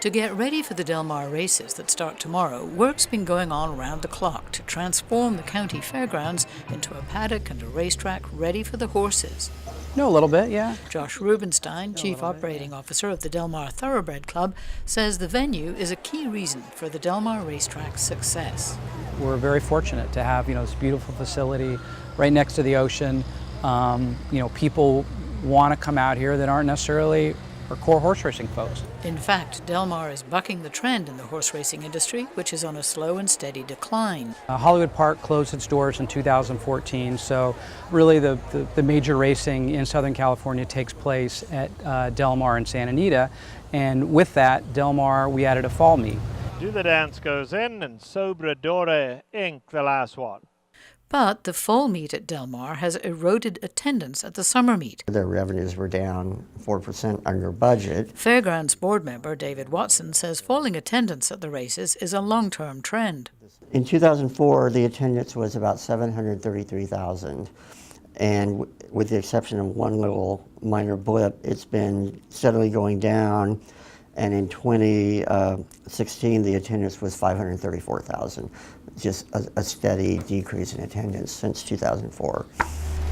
To get ready for the Del Mar races that start tomorrow, work's been going on around the clock to transform the county fairgrounds into a paddock and a racetrack ready for the horses. No, a little bit, yeah. Josh Rubenstein, Chief Operating Officer of the Del Mar Thoroughbred Club, says the venue is a key reason for the Del Mar racetrack's success. We're very fortunate to have, this beautiful facility right next to the ocean. People want to come out here that aren't necessarily our core horse racing folks. In fact, Del Mar is bucking the trend in the horse racing industry, which is on a slow and steady decline. Hollywood Park closed its doors in 2014, so really the major racing in Southern California takes place at Del Mar and Santa Anita, and with that, Del Mar, we added a fall meet. Do the dance goes in, and Sobradore Inc., the last one. But the fall meet at Del Mar has eroded attendance at the summer meet. Their revenues were down 4% under budget. Fairgrounds board member David Watson says falling attendance at the races is a long-term trend. In 2004, the attendance was about 733,000. And with the exception of one little minor blip, it's been steadily going down. And in 2016, the attendance was 534,000. Just a steady decrease in attendance since 2004.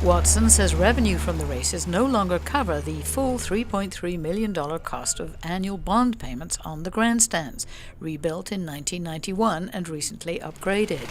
Watson says revenue from the races no longer cover the full $3.3 million cost of annual bond payments on the grandstands, rebuilt in 1991 and recently upgraded.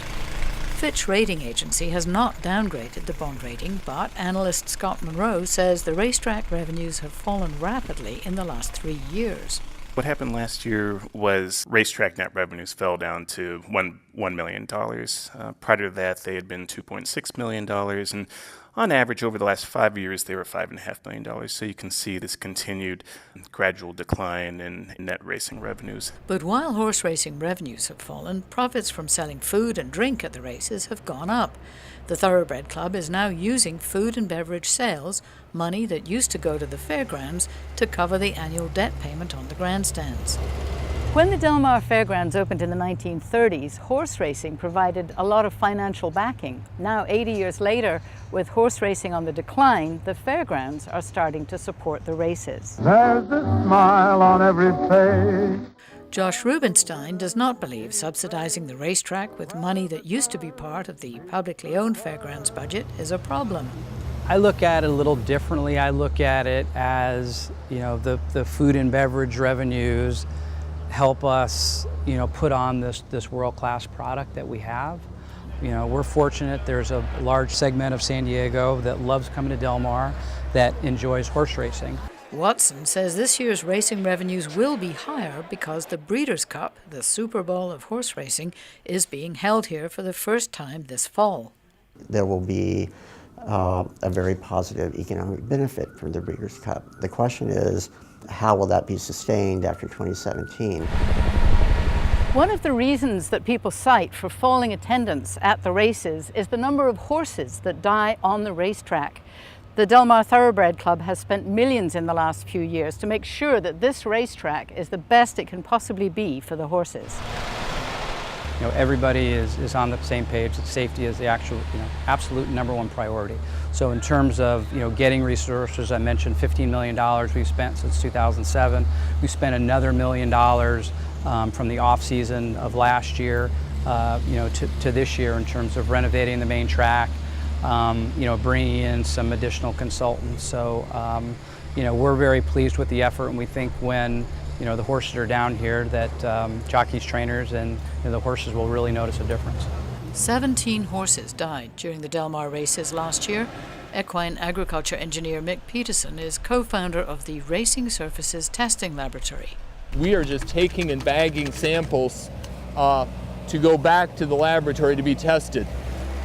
Fitch Rating Agency has not downgraded the bond rating, but analyst Scott Monroe says the racetrack revenues have fallen rapidly in the last 3 years. What happened last year was racetrack net revenues fell down to $1 million. Prior to that, they had been $2.6 million, and on average, over the last 5 years, they were $5.5 million. So you can see this continued gradual decline in net racing revenues. But while horse racing revenues have fallen, profits from selling food and drink at the races have gone up. The Thoroughbred Club is now using food and beverage sales, money that used to go to the fairgrounds, to cover the annual debt payment on the grandstands. When the Del Mar Fairgrounds opened in the 1930s, horse racing provided a lot of financial backing. Now, 80 years later, with horse racing on the decline, the fairgrounds are starting to support the races. There's a smile on every face. Josh Rubenstein does not believe subsidizing the racetrack with money that used to be part of the publicly owned fairgrounds budget is a problem. I look at it a little differently. I look at it as, the food and beverage revenues help us, put on this world-class product that we have. We're fortunate there's a large segment of San Diego that loves coming to Del Mar, that enjoys horse racing. Watson says this year's racing revenues will be higher because the Breeders' Cup, the Super Bowl of horse racing, is being held here for the first time this fall. There will be a very positive economic benefit from the Breeders' Cup. The question is, how will that be sustained after 2017? One of the reasons that people cite for falling attendance at the races is the number of horses that die on the racetrack. The Del Mar Thoroughbred Club has spent millions in the last few years to make sure that this racetrack is the best it can possibly be for the horses. Everybody is on the same page that safety is the absolute number one priority. So in terms of, getting resources, I mentioned $15 million we've spent since 2007. We spent another $1 million from the off season of last year, to this year in terms of renovating the main track, bringing in some additional consultants. So, we're very pleased with the effort, and we think when the horses are down here that jockeys, trainers, and the horses will really notice a difference. 17 horses died during the Del Mar races last year. Equine agriculture engineer Mick Peterson is co-founder of the Racing Surfaces Testing Laboratory. We are just taking and bagging samples to go back to the laboratory to be tested.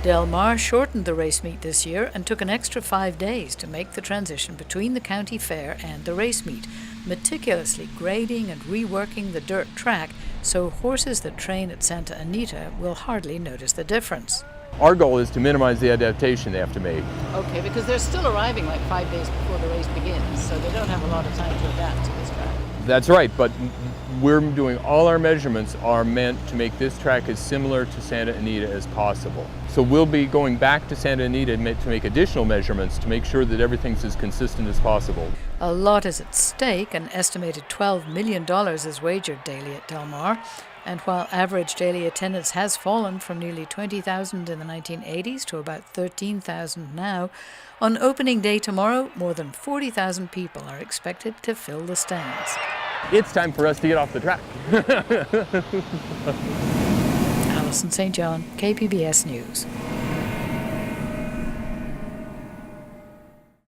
Del Mar shortened the race meet this year and took an extra 5 days to make the transition between the county fair and the race meet, meticulously grading and reworking the dirt track so horses that train at Santa Anita will hardly notice the difference. Our goal is to minimize the adaptation they have to make. Okay, because they're still arriving like 5 days before the race begins, so they don't have a lot of time to adapt to this track. That's right, but we're doing all our measurements are meant to make this track as similar to Santa Anita as possible. So we'll be going back to Santa Anita to make additional measurements to make sure that everything's as consistent as possible. A lot is at stake. An estimated $12 million is wagered daily at Del Mar. And while average daily attendance has fallen from nearly 20,000 in the 1980s to about 13,000 now, on opening day tomorrow, more than 40,000 people are expected to fill the stands. It's time for us to get off the track. Alison St John, KPBS News.